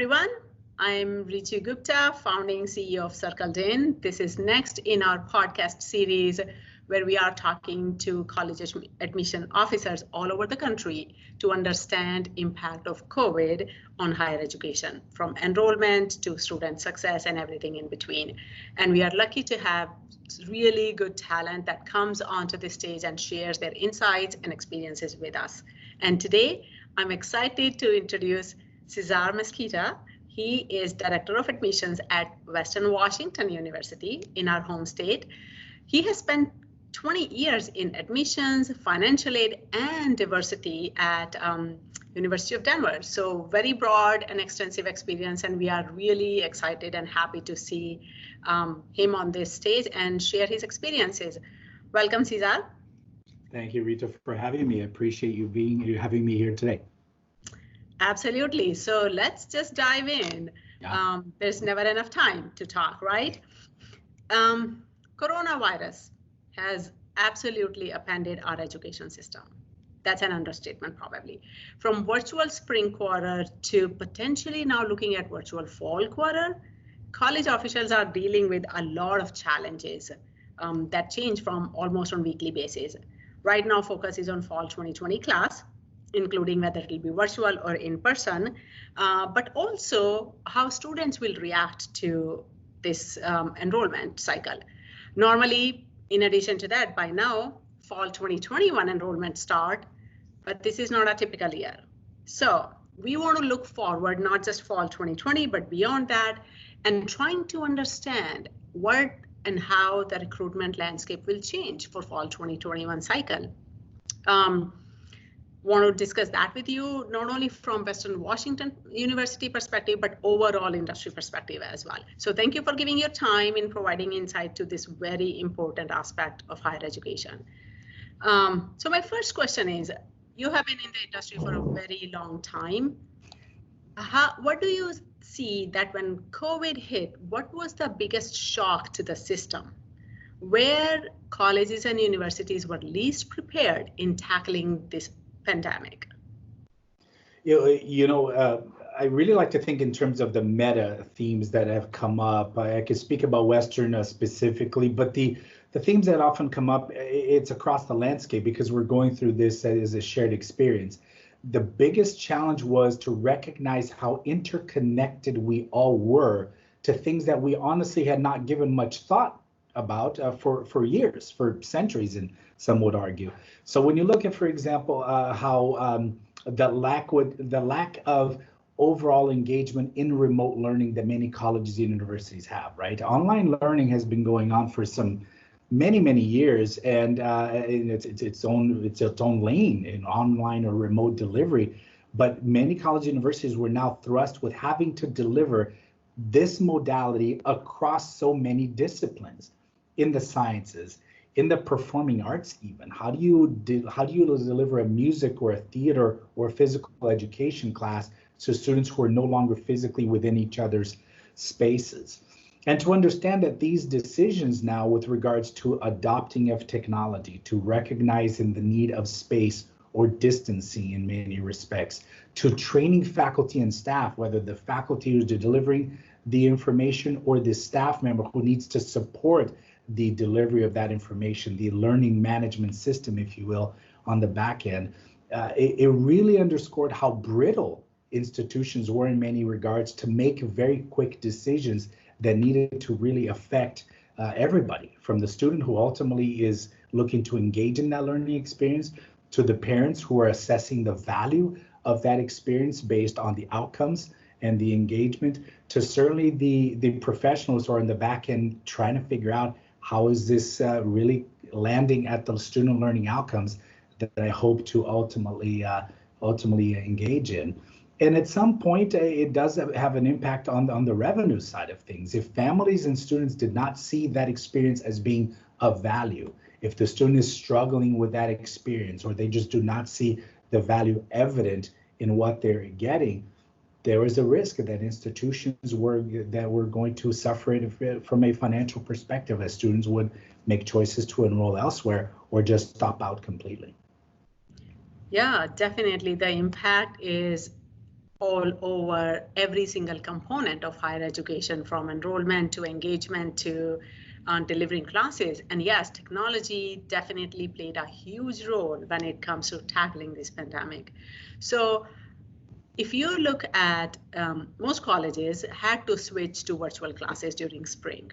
everyone. I'm Ritu Gupta, founding CEO of Cirkled In. This is next in our podcast series where we are talking to college admission officers all over the country to understand impact of COVID on higher education, from enrollment to student success and everything in between. And we are lucky to have really good talent that comes onto the stage and shares their insights and experiences with us. And today, I'm excited to introduce Cezar Mesquita. He is Director of Admissions at Western Washington University in our home state. He has spent 20 years in admissions, financial aid, and diversity at University of Denver. So very broad and extensive experience, and we are really excited and happy to see him on this stage and share his experiences. Welcome, Cezar. Thank you, Rita, for having me. I appreciate you having me here today. Absolutely. So let's just dive in. Yeah. There's never enough time to talk, right? Coronavirus has absolutely upended our education system. That's an understatement, probably. From virtual spring quarter to potentially now looking at virtual fall quarter, college officials are dealing with a lot of challenges that change from almost on weekly basis. Right now, focus is on fall 2020 class, including whether it will be virtual or in person, but also how students will react to this enrollment cycle. Normally, in addition to that, by now, fall 2021 enrollment start, but this is not a typical year. So we want to look forward, not just fall 2020, but beyond that, and trying to understand what and how the recruitment landscape will change for fall 2021 cycle. Want to discuss that with you, not only from Western Washington University perspective, but overall industry perspective as well. So thank you for giving your time in providing insight to this very important aspect of higher education. So my first question is, you have been in the industry for a very long time. What do you see that when COVID hit, what was the biggest shock to the system? Where colleges and universities were least prepared in tackling this pandemic? I really like to think in terms of the meta themes that have come up. I could speak about Western specifically, but the themes that often come up, it's across the landscape because we're going through this as a shared experience. The biggest challenge was to recognize how interconnected we all were to things that we honestly had not given much thought about for years, for centuries, and some would argue. So when you look at, for example, how the lack of overall engagement in remote learning that many colleges and universities have, right? Online learning has been going on for many years, and it's its own lane in online or remote delivery. But many college universities were now thrust with having to deliver this modality across so many disciplines, in the sciences, in the performing arts even. How do you deliver a music or a theater or physical education class to students who are no longer physically within each other's spaces? And to understand that these decisions now with regards to adopting of technology, to recognizing the need of space or distancing in many respects, to training faculty and staff, whether the faculty who's delivering the information or the staff member who needs to support the delivery of that information, the learning management system, if you will, on the back end. It really underscored how brittle institutions were in many regards to make very quick decisions that needed to really affect everybody, from the student who ultimately is looking to engage in that learning experience, to the parents who are assessing the value of that experience based on the outcomes and the engagement, to certainly the professionals who are in the back end trying to figure out how is this really landing at the student learning outcomes that I hope to ultimately engage in. And at some point, it does have an impact on the revenue side of things. If families and students did not see that experience as being of value, if the student is struggling with that experience, or they just do not see the value evident in what they're getting, there is a risk that institutions were going to suffer it from a financial perspective, as students would make choices to enroll elsewhere or just stop out completely. Yeah, definitely. The impact is all over every single component of higher education, from enrollment to engagement to delivering classes. And yes, technology definitely played a huge role when it comes to tackling this pandemic. So if you look at most colleges had to switch to virtual classes during spring.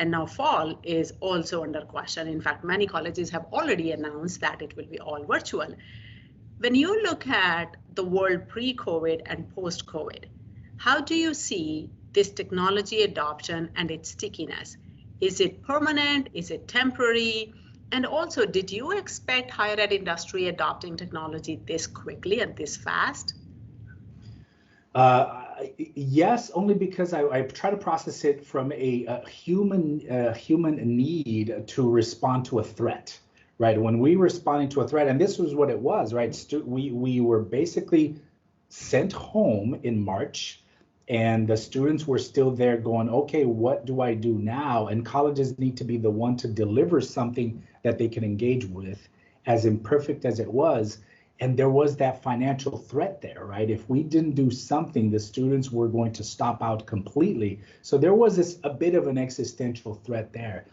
And now fall is also under question. In fact, many colleges have already announced that it will be all virtual. When you look at the world pre-COVID and post-COVID, how do you see this technology adoption and its stickiness? Is it permanent? Is it temporary? And also, did you expect higher ed industry adopting technology this quickly and this fast? Yes, only because I try to process it from a human need to respond to a threat, right? When we were responding to a threat, and this was what it was, right? We were basically sent home in March, and the students were still there going, okay, what do I do now? And colleges need to be the one to deliver something that they can engage with, as imperfect as it was. And there was that financial threat there, right? If we didn't do something, the students were going to stop out completely. So there was a bit of an existential threat there.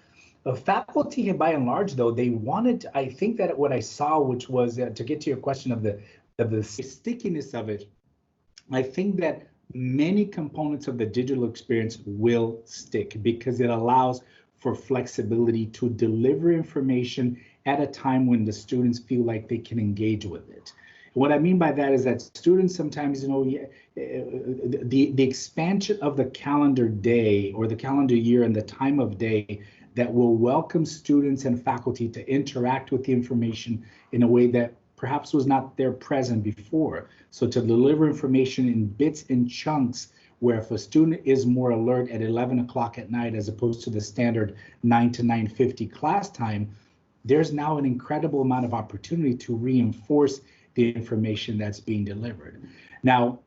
The faculty, by and large, though, they wanted, I think that what I saw, which was to get to your question of the stickiness of it, I think that many components of the digital experience will stick because it allows for flexibility to deliver information at a time when the students feel like they can engage with it. What I mean by that is that students sometimes, the expansion of the calendar day or the calendar year and the time of day that will welcome students and faculty to interact with the information in a way that perhaps was not there present before. So to deliver information in bits and chunks, where if a student is more alert at 11 o'clock at night as opposed to the standard 9 to 9:50 class time, there's now an incredible amount of opportunity to reinforce the information that's being delivered. Now,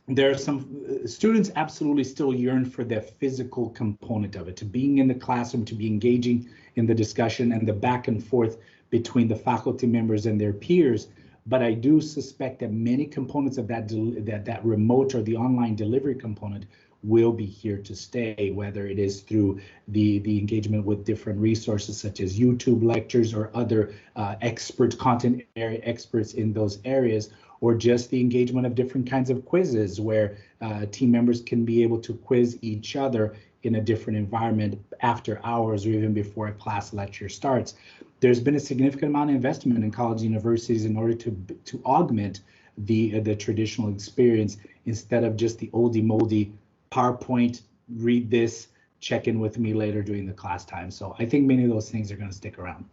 there are some students absolutely still yearn for the physical component of it, to being in the classroom, to be engaging in the discussion and the back and forth between the faculty members and their peers. But I do suspect that many components of that remote or the online delivery component will be here to stay, whether it is through the engagement with different resources such as YouTube lectures or other content area experts in those areas, or just the engagement of different kinds of quizzes where team members can be able to quiz each other in a different environment after hours or even before a class lecture starts. There's been a significant amount of investment in college universities in order to augment the traditional experience instead of just the oldie moldy PowerPoint, read this, check in with me later during the class time. So I think many of those things are going to stick around.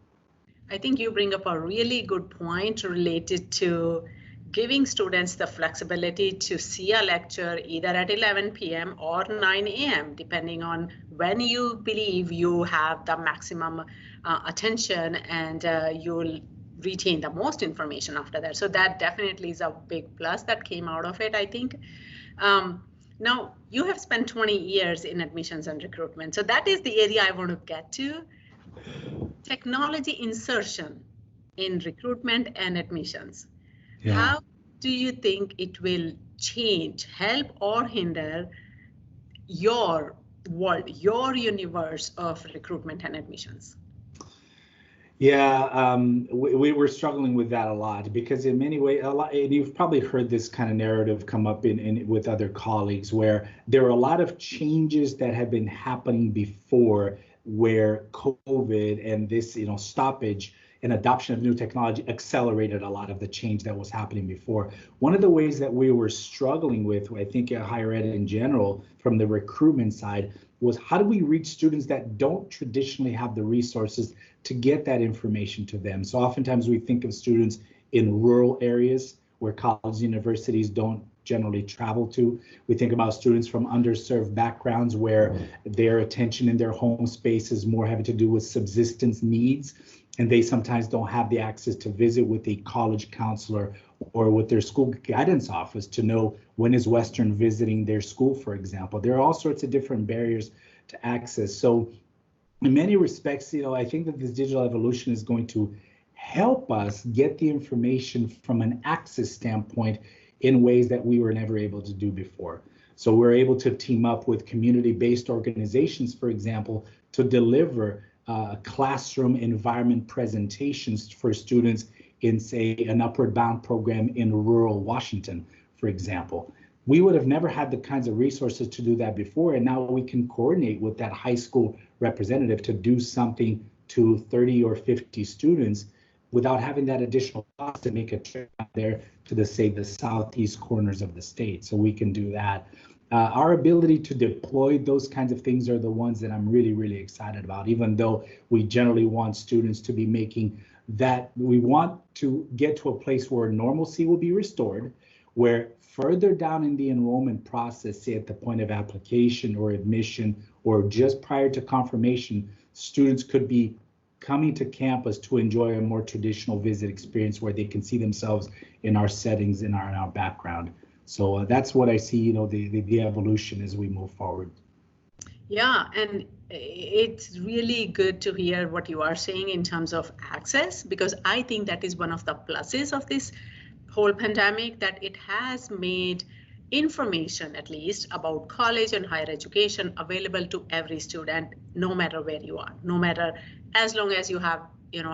I think you bring up a really good point related to giving students the flexibility to see a lecture either at 11 p.m. or 9 a.m., depending on when you believe you have the maximum attention and you'll retain the most information after that. So that definitely is a big plus that came out of it, I think. Now, you have spent 20 years in admissions and recruitment. So that is the area I want to get to. Technology insertion in recruitment and admissions. Yeah. How do you think it will change, help, or hinder your world, your universe of recruitment and admissions? Yeah, we were struggling with that a lot because in many ways, and you've probably heard this kind of narrative come up with other colleagues where there are a lot of changes that have been happening before where COVID and this, stoppage and adoption of new technology accelerated a lot of the change that was happening before. One of the ways that we were struggling with, I think higher ed in general, from the recruitment side, was how do we reach students that don't traditionally have the resources to get that information to them? So oftentimes we think of students in rural areas where colleges, universities don't generally travel to. We think about students from underserved backgrounds where their attention in their home space is more having to do with subsistence needs, and they sometimes don't have the access to visit with a college counselor or with their school guidance office to know when is Western visiting their school, for example. There are all sorts of different barriers to access. So in many respects, I think that this digital evolution is going to help us get the information from an access standpoint in ways that we were never able to do before. So we're able to team up with community-based organizations, for example, to deliver classroom environment presentations for students in, say, an Upward Bound program in rural Washington, for example. We would have never had the kinds of resources to do that before, and now we can coordinate with that high school representative to do something to 30 or 50 students without having that additional cost to make a trip out there to the, say, the southeast corners of the state. So we can do that. Our ability to deploy those kinds of things are the ones that I'm really, really excited about, even though we generally want students to be making that, we want to get to a place where normalcy will be restored, where further down in the enrollment process, say at the point of application or admission, or just prior to confirmation, students could be coming to campus to enjoy a more traditional visit experience where they can see themselves in our settings, in our background. So that's what I see, the evolution as we move forward. Yeah, and it's really good to hear what you are saying in terms of access, because I think that is one of the pluses of this whole pandemic, that it has made information, at least, about college and higher education available to every student, no matter where you are, no matter, as long as you have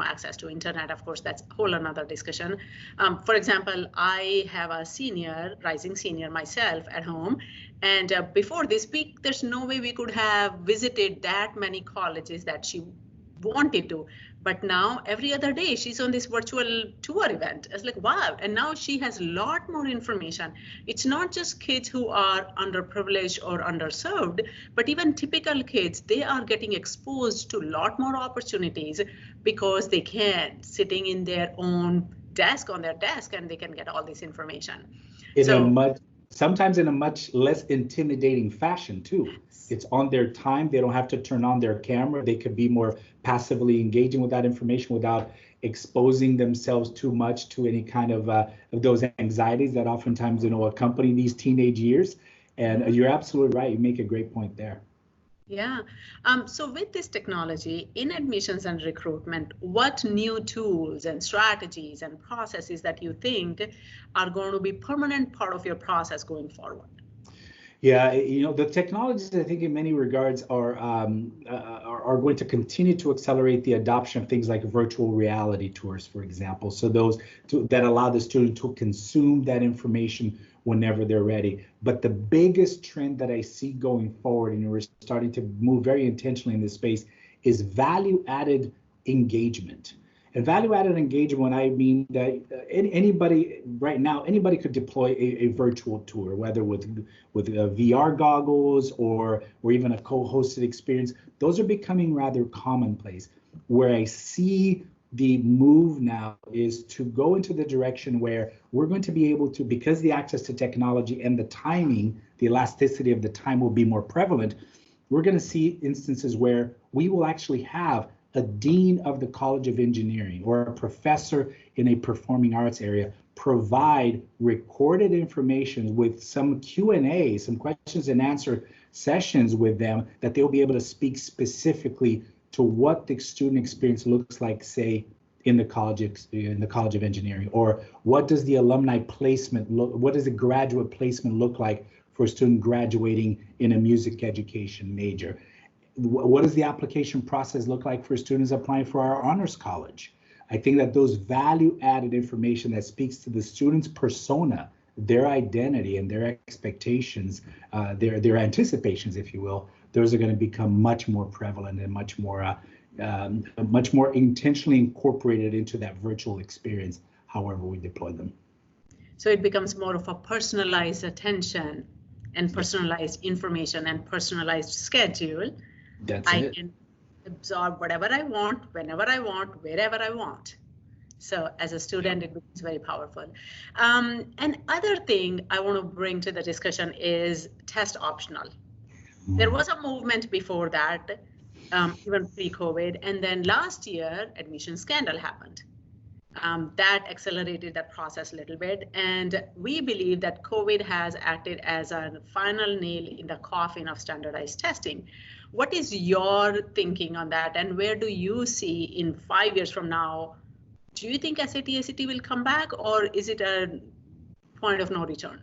access to internet. Of course, that's a whole another discussion. For example, I have a rising senior myself at home, and before this week, there's no way we could have visited that many colleges that she wanted to. But now every other day she's on this virtual tour event. It's like, wow. And now she has a lot more information. It's not just kids who are underprivileged or underserved, but even typical kids, they are getting exposed to a lot more opportunities because they can, sitting in their own desk, on their desk, and they can get all this information. Sometimes in a much less intimidating fashion too. It's on their time. They don't have to turn on their camera. They could be more passively engaging with that information without exposing themselves too much to any kind of those anxieties that oftentimes, accompany these teenage years. And you're absolutely right. You make a great point there. Yeah. So with this technology in admissions and recruitment, what new tools and strategies and processes that you think are going to be permanent part of your process going forward? Yeah, the technologies, I think in many regards are going to continue to accelerate the adoption of things like virtual reality tours, for example. So that allow the student to consume that information whenever they're ready. But the biggest trend that I see going forward, and we're starting to move very intentionally in this space, is value-added engagement. And value-added engagement, when I mean that anybody right now, anybody could deploy a virtual tour, whether with VR goggles or even a co-hosted experience. Those are becoming rather commonplace. Where I see the move now is to go into the direction where we're going to be able to, because the access to technology and the timing, the elasticity of the time will be more prevalent, we're going to see instances where we will actually have a dean of the College of Engineering or a professor in a performing arts area provide recorded information with some Q&A, some questions and answer sessions with them, that they'll be able to speak specifically to what the student experience looks like, say, in the College of Engineering, or what does the alumni placement look, what does the graduate placement look like for a student graduating in a music education major? What does the application process look like for students applying for our honors college? I think that those value-added information that speaks to the student's persona, their identity and their expectations, their anticipations, if you will, those are going to become much more prevalent and much more intentionally incorporated into that virtual experience, however we deploy them. So it becomes more of a personalized attention and personalized information and personalized schedule. I can absorb whatever I want, whenever I want, wherever I want. So as a student, it becomes very powerful. And other thing I want to bring to the discussion is test optional. There was a movement before that, even pre-COVID, and then last year, admission scandal happened. That accelerated that process a little bit. And we believe that COVID has acted as a final nail in the coffin of standardized testing. What is your thinking on that? And where do you see in 5 years from now, do you think SAT, ACT will come back, or is it a point of no return?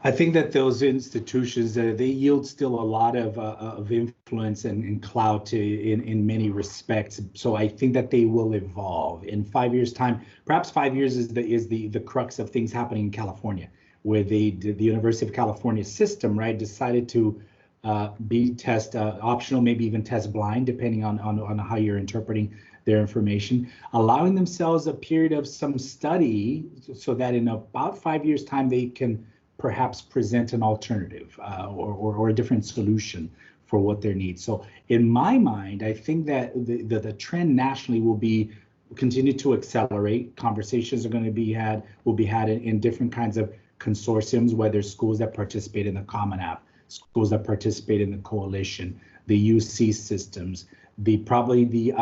I think that those institutions, they yield still a lot of influence and clout in many respects. So I think that they will evolve in 5 years' time. Perhaps 5 years is the crux of things happening in California, where the University of California system, right, decided to be test optional, maybe even test blind, depending on how you're interpreting their information, allowing themselves a period of some study so that in about 5 years' time they can perhaps present an alternative or a different solution for what their needs. So in my mind, I think that the trend nationally will continue to accelerate. Conversations are going to will be had in different kinds of consortiums, whether schools that participate in the Common App, schools that participate in the coalition, the UC systems, probably the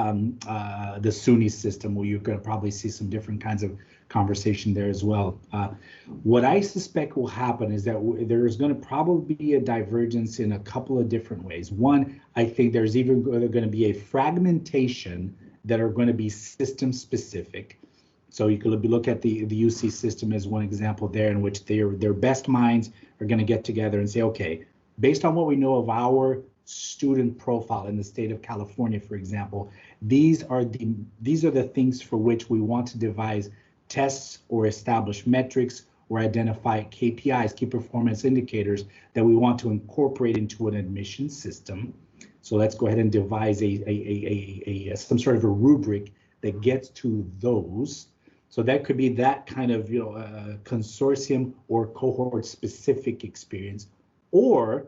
SUNY system, where you're going to probably see some different kinds of conversation there as well. What I suspect will happen is that there's going to probably be a divergence in a couple of different ways. One, I think there's even going to be a fragmentation that are going to be system specific. So you could look at the UC system as one example there, in which their best minds are going to get together and say, okay, based on what we know of our student profile in the state of California, for example, these are the things for which we want to devise tests or establish metrics or identify KPIs, key performance indicators, that we want to incorporate into an admission system. So let's go ahead and devise some sort of a rubric that gets to those. So that could be that kind of consortium or cohort specific experience, or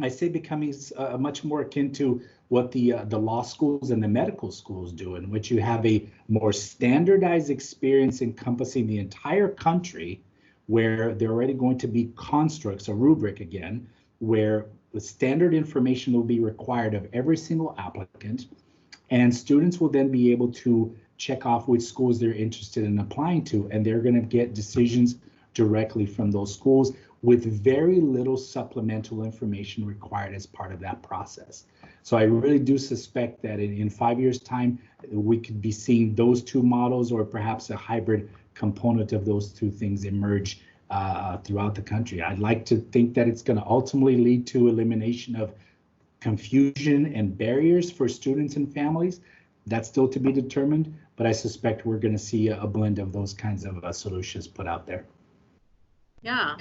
I say becoming much more akin to what the law schools and the medical schools do, in which you have a more standardized experience encompassing the entire country, where there are already going to be constructs, a rubric again, where the standard information will be required of every single applicant, and students will then be able to check off which schools they're interested in applying to, and they're going to get decisions directly from those schools with very little supplemental information required as part of that process. So I really do suspect that in 5 years' time, we could be seeing those two models, or perhaps a hybrid component of those two things, emerge throughout the country. I'd like to think that it's going to ultimately lead to elimination of confusion and barriers for students and families. That's still to be determined, but I suspect we're going to see a blend of those kinds of solutions put out there. Yeah.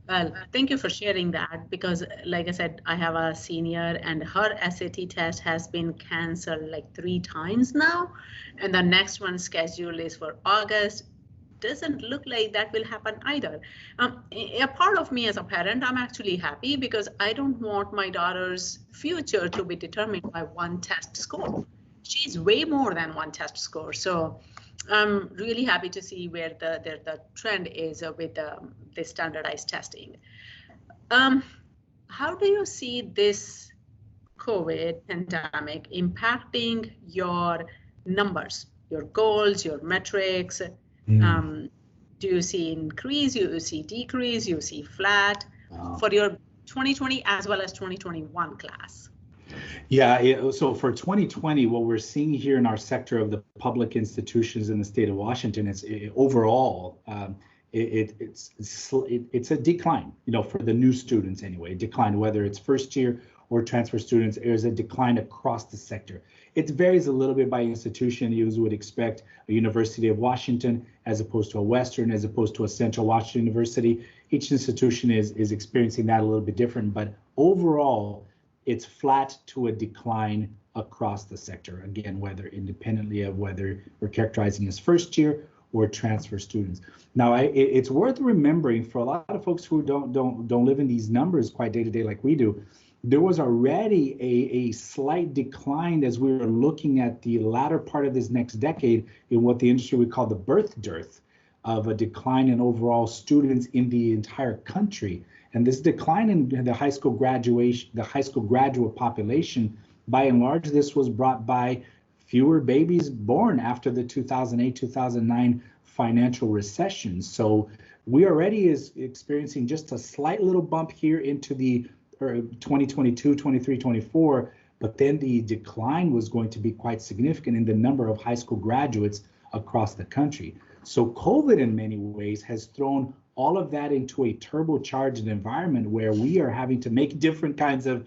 Well, thank you for sharing that, because like I said, I have a senior and her SAT test has been canceled like 3 times now, and the next one scheduled is for August. Doesn't look like that will happen either. A part of me as a parent, I'm actually happy, because I don't want my daughter's future to be determined by one test score. She's way more than one test score. So I'm really happy to see where the trend is with the standardized testing. How do you see this COVID pandemic impacting your numbers, your goals, your metrics? Do you see increase, you see decrease, you see flat for your 2020 as well as 2021 class? Yeah, so for 2020, what we're seeing here in our sector of the public institutions in the state of Washington is overall, it's a decline, for the new students anyway, decline, whether it's first year or transfer students. There's a decline across the sector. It varies a little bit by institution. You would expect a University of Washington as opposed to a Western, as opposed to a Central Washington University. Each institution is experiencing that a little bit different, but overall, it's flat to a decline across the sector. Again, whether independently of whether we're characterizing as first year or transfer students. Now, it's worth remembering for a lot of folks who don't live in these numbers quite day to day like we do, there was already a slight decline as we were looking at the latter part of this next decade in what the industry would call the birth dearth, of a decline in overall students in the entire country. And this decline in the high school graduate population, by and large, this was brought by fewer babies born after the 2008-2009 financial recession. So we already is experiencing just a slight little bump here into the 2022, 23, 24, but then the decline was going to be quite significant in the number of high school graduates across the country. So COVID in many ways has thrown all of that into a turbocharged environment where we are having to make different kinds of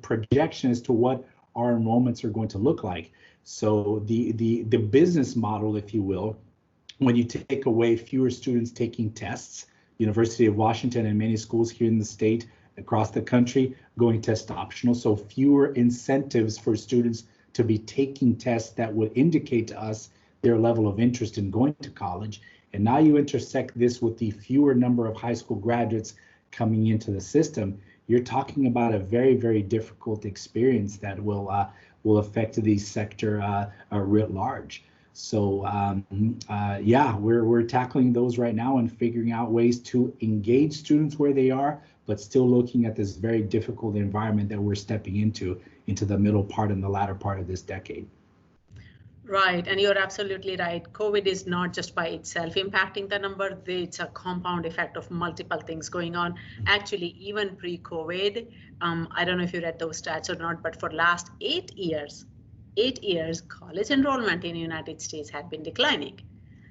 projections to what our enrollments are going to look like. So the business model, if you will, when you take away fewer students taking tests, University of Washington and many schools here in the state, across the country, going test optional, so fewer incentives for students to be taking tests that would indicate to us their level of interest in going to college. And now you intersect this with the fewer number of high school graduates coming into the system, you're talking about a very, very difficult experience that will affect the sector writ large. So yeah, we're tackling those right now and figuring out ways to engage students where they are, but still looking at this very difficult environment that we're stepping into the middle part and the latter part of this decade. Right, and you're absolutely right. COVID is not just by itself impacting the number, it's a compound effect of multiple things going on. Actually, even pre-COVID, I don't know if you read those stats or not, but for last 8 years, college enrollment in the United States had been declining.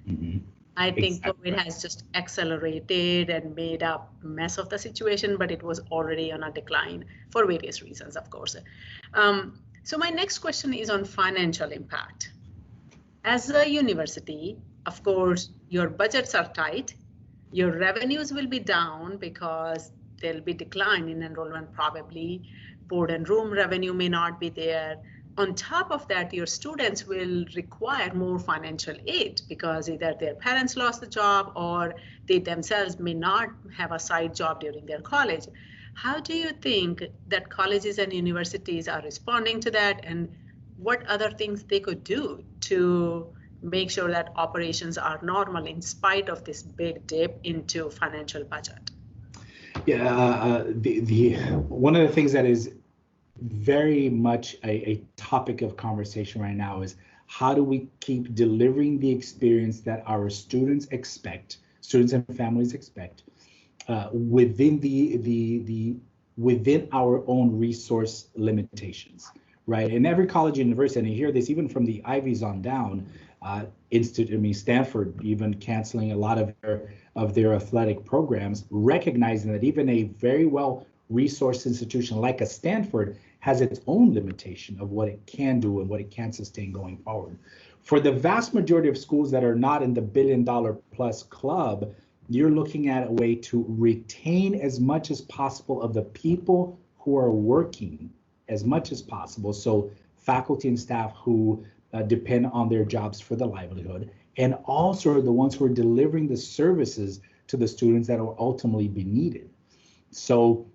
Mm-hmm. I think exactly. COVID has just accelerated and made a mess of the situation, but it was already on a decline for various reasons, of course. So my next question is on financial impact. As a university, of course, your budgets are tight, your revenues will be down because there'll be decline in enrollment probably, board and room revenue may not be there. On top of that, your students will require more financial aid because either their parents lost the job or they themselves may not have a side job during their college. How do you think that colleges and universities are responding to that, and what other things they could do to make sure that operations are normal in spite of this big dip into financial budget? Yeah, one of the things that is very much a topic of conversation right now is how do we keep delivering the experience that our students and families expect, within our own resource limitations, right? In every college and university, and you hear this even from the Ivies on down, Stanford even canceling a lot of their athletic programs, recognizing that even a very well resourced institution like a Stanford has its own limitation of what it can do and what it can sustain going forward. For the vast majority of schools that are not in the $1 billion plus club, you're looking at a way to retain as much as possible of the people who are working as much as possible. So faculty and staff who depend on their jobs for the livelihood, and also the ones who are delivering the services to the students that will ultimately be needed. So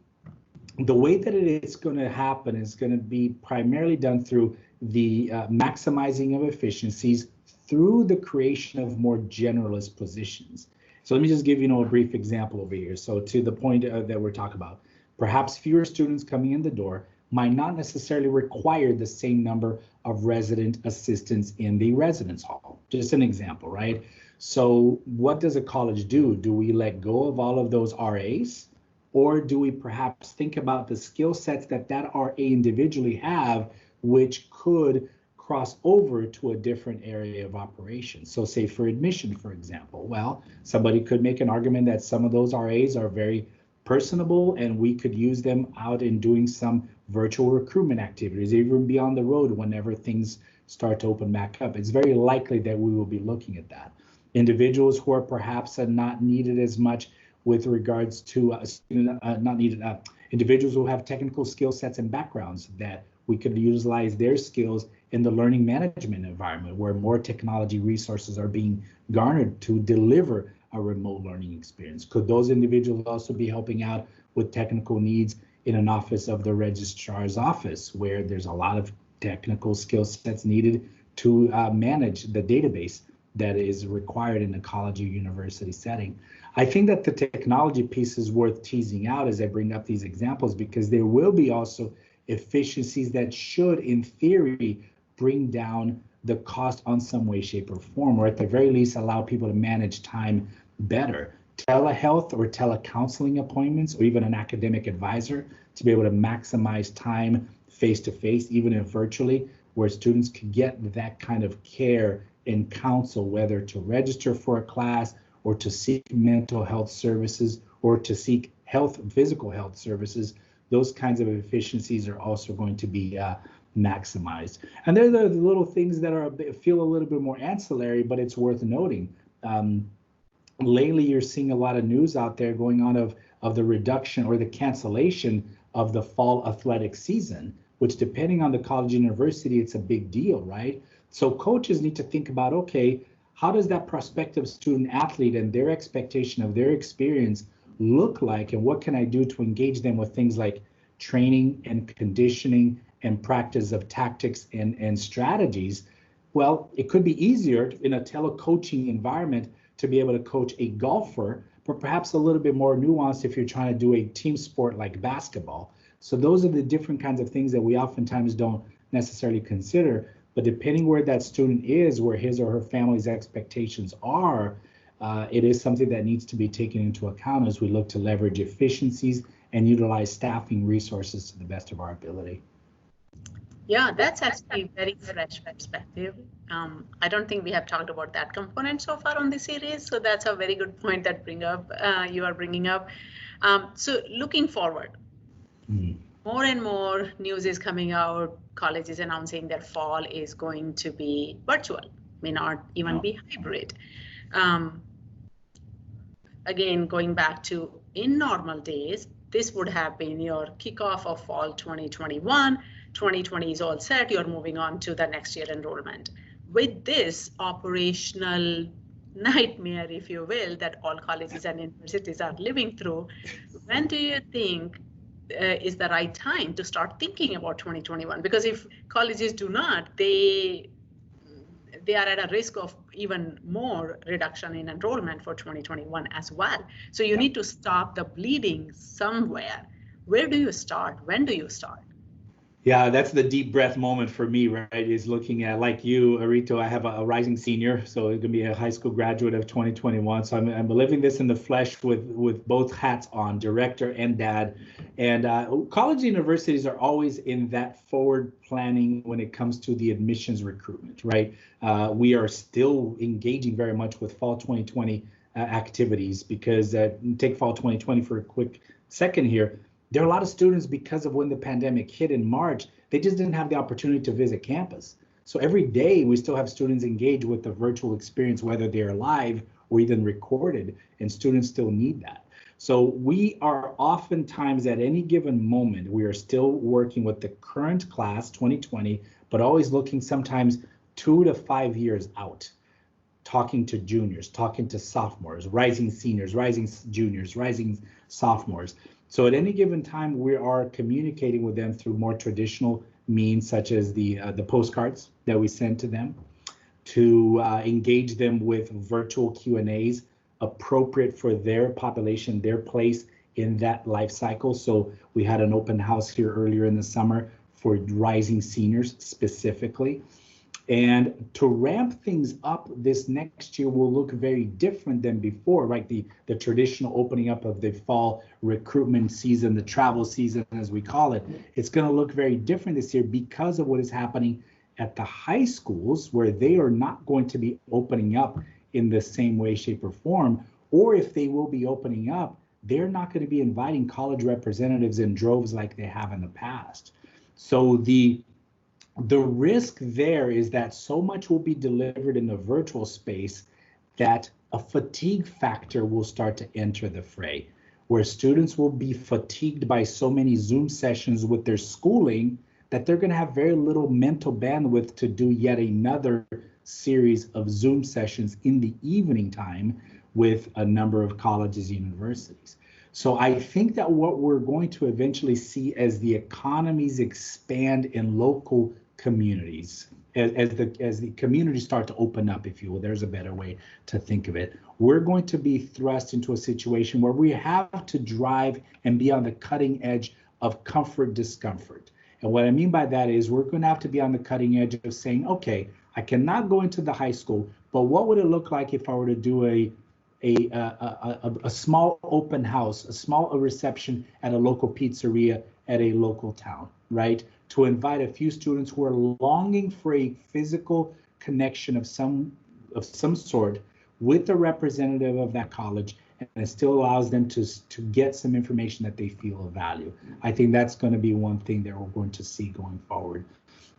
the way that it is going to happen is going to be primarily done through the maximizing of efficiencies through the creation of more generalist positions. So let me just give a brief example over here. So to the point that we're talking about, perhaps fewer students coming in the door might not necessarily require the same number of resident assistants in the residence hall. Just an example, right? So what does a college do? Do we let go of all of those RAs? Or do we perhaps think about the skill sets that RA individually have, which could cross over to a different area of operation? So say for admission, for example, well, somebody could make an argument that some of those RAs are very personable and we could use them out in doing some virtual recruitment activities, even be on the road whenever things start to open back up. It's very likely that we will be looking at that. Individuals who are perhaps not needed as much with regards to individuals who have technical skill sets and backgrounds, that we could utilize their skills in the learning management environment where more technology resources are being garnered to deliver a remote learning experience. Could those individuals also be helping out with technical needs in an office of the registrar's office where there's a lot of technical skill sets needed to manage the database that is required in a college or university setting? I think that the technology piece is worth teasing out as I bring up these examples, because there will be also efficiencies that should, in theory, bring down the cost on some way, shape, or form, or at the very least allow people to manage time better. Telehealth or telecounseling appointments, or even an academic advisor to be able to maximize time face-to-face, even if virtually, where students could get that kind of care and counsel whether to register for a class or to seek mental health services or to seek physical health services. Those kinds of efficiencies are also going to be maximized. And they're the little things that feel a little bit more ancillary, but it's worth noting. Lately, you're seeing a lot of news out there going on of the reduction or the cancellation of the fall athletic season, which depending on the college university, it's a big deal, right? So coaches need to think about, okay, how does that prospective student athlete and their expectation of their experience look like, and what can I do to engage them with things like training and conditioning and practice of tactics and strategies? Well, it could be easier in a telecoaching environment to be able to coach a golfer, but perhaps a little bit more nuanced if you're trying to do a team sport like basketball. So those are the different kinds of things that we oftentimes don't necessarily consider. But depending where that student is, where his or her family's expectations are, it is something that needs to be taken into account as we look to leverage efficiencies and utilize staffing resources to the best of our ability. Yeah, that's actually very fresh perspective. I don't think we have talked about that component so far on the series, so that's a very good point that you are bringing up. So looking forward, more and more news is coming out. Colleges announcing their fall is going to be virtual, may not even be hybrid. Again, going back to in normal days, this would have been your kickoff of fall 2021. 2020 is all set, you're moving on to the next year enrollment. With this operational nightmare, if you will, that all colleges and universities are living through, when do you think is the right time to start thinking about 2021? Because if colleges do not, they are at a risk of even more reduction in enrollment for 2021 as well. So you need to stop the bleeding somewhere. Where do you start? When do you start? Yeah, that's the deep breath moment for me, right? Is looking at, like you, Arito, I have a rising senior, so it's gonna be a high school graduate of 2021. So I'm living this in the flesh with both hats on, director and dad. And college universities are always in that forward planning when it comes to the admissions recruitment, right? We are still engaging very much with fall 2020 activities because take fall 2020 for a quick second here. There are a lot of students, because of when the pandemic hit in March, they just didn't have the opportunity to visit campus. So every day we still have students engage with the virtual experience, whether they're live or even recorded, and students still need that. So we are oftentimes at any given moment, we are still working with the current class 2020, but always looking sometimes 2 to 5 years out, talking to juniors, talking to sophomores, rising seniors, rising juniors, rising sophomores. So at any given time, we are communicating with them through more traditional means, such as the postcards that we send to them, to engage them with virtual Q&As appropriate for their population, their place in that life cycle. So we had an open house here earlier in the summer for rising seniors specifically. And to ramp things up this next year will look very different than before, right? The traditional opening up of the fall recruitment season, the travel season, as we call it, it's going to look very different this year because of what is happening at the high schools, where they are not going to be opening up in the same way, shape, or form. Or if they will be opening up, they're not going to be inviting college representatives in droves like they have in the past. So the risk there is that so much will be delivered in the virtual space that a fatigue factor will start to enter the fray, where students will be fatigued by so many Zoom sessions with their schooling that they're going to have very little mental bandwidth to do yet another series of Zoom sessions in the evening time with a number of colleges and universities. So I think that what we're going to eventually see as the economies expand in local communities, as the communities start to open up, if you will, there's a better way to think of it, we're going to be thrust into a situation where we have to drive and be on the cutting edge of comfort, discomfort. And what I mean by that is we're going to have to be on the cutting edge of saying, okay, I cannot go into the high school, but what would it look like if I were to do a small open house, a small reception at a local pizzeria at a local town, right? To invite a few students who are longing for a physical connection of some of some sort with a representative of that college, and it still allows them to get some information that they feel of value. I think that's going to be one thing that we're going to see going forward.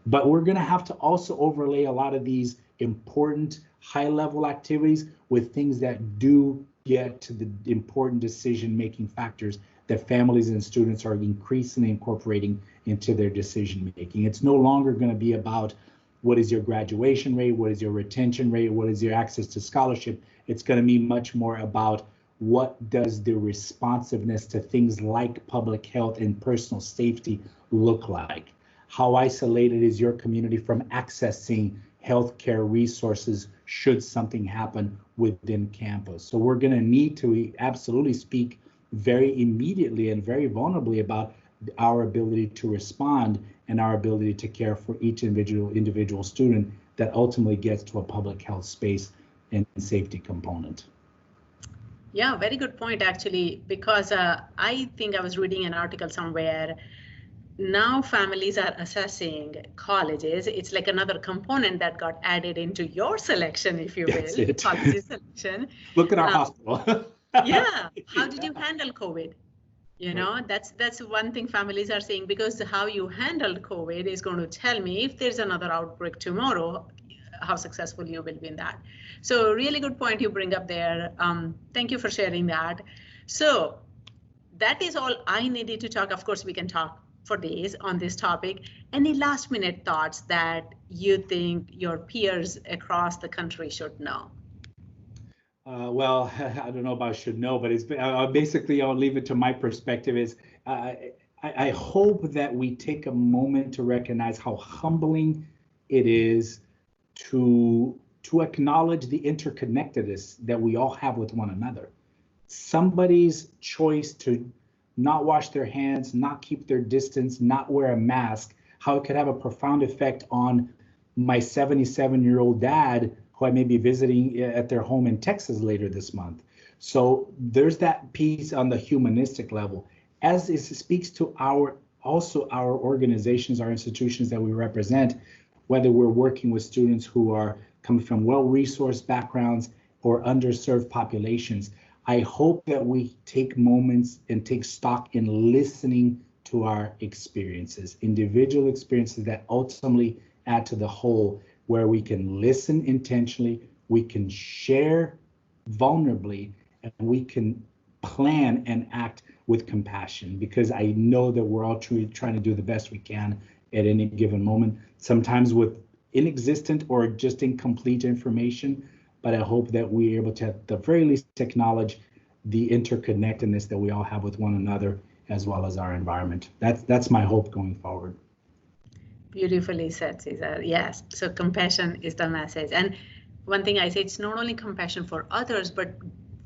But we're going to have to also overlay a lot of these important high-level activities with things that do get to the important decision-making factors that families and students are increasingly incorporating into their decision-making. It's no longer going to be about what is your graduation rate, what is your retention rate, what is your access to scholarship. It's going to be much more about what does the responsiveness to things like public health and personal safety look like? How isolated is your community from accessing healthcare resources should something happen within campus? So we're going to need to absolutely speak very immediately and very vulnerably about our ability to respond and our ability to care for each individual student that ultimately gets to a public health space and safety component. Yeah, very good point, actually, because I think I was reading an article somewhere. Now families are assessing colleges. It's like another component that got added into your selection, if you will, college selection. Look at our hospital. Yeah. How did you handle COVID? You know, that's one thing families are saying, because how you handled COVID is going to tell me if there's another outbreak tomorrow, how successful you will be in that. So really good point you bring up there. Thank you for sharing that. So that is all I needed to talk. Of course, we can talk for days on this topic. Any last minute thoughts that you think your peers across the country should know? Well, I don't know about should know, but it's basically, I'll leave it to my perspective is I hope that we take a moment to recognize how humbling it is to acknowledge the interconnectedness that we all have with one another. Somebody's choice to not wash their hands, not keep their distance, not wear a mask, how it could have a profound effect on my 77-year-old dad who I may be visiting at their home in Texas later this month. So there's that piece on the humanistic level. As it speaks to our organizations, our institutions that we represent, whether we're working with students who are coming from well-resourced backgrounds or underserved populations, I hope that we take moments and take stock in listening to our experiences, individual experiences that ultimately add to the whole, where we can listen intentionally, we can share vulnerably, and we can plan and act with compassion, because I know that we're all truly trying to do the best we can at any given moment, sometimes with inexistent or just incomplete information. But I hope that we're able to, at the very least, acknowledge the interconnectedness that we all have with one another, as well as our environment. That's my hope going forward. Beautifully said, Cesar. Yes. So compassion is the message. And one thing I say, it's not only compassion for others, but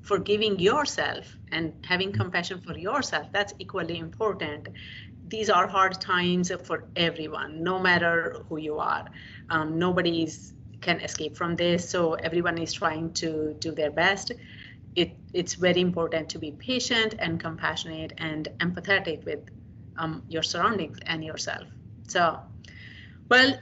forgiving yourself and having compassion for yourself. That's equally important. These are hard times for everyone, no matter who you are. Nobody can escape from this. So everyone is trying to do their best. It's very important to be patient and compassionate and empathetic with your surroundings and yourself. So, well,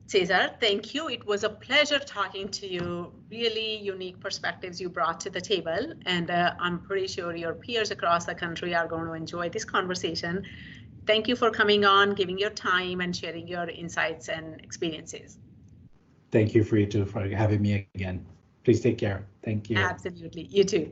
Cesar, thank you. It was a pleasure talking to you. Really unique perspectives you brought to the table. And I'm pretty sure your peers across the country are going to enjoy this conversation. Thank you for coming on, giving your time and sharing your insights and experiences. Thank you for having me again. Please take care. Thank you. Absolutely. You too.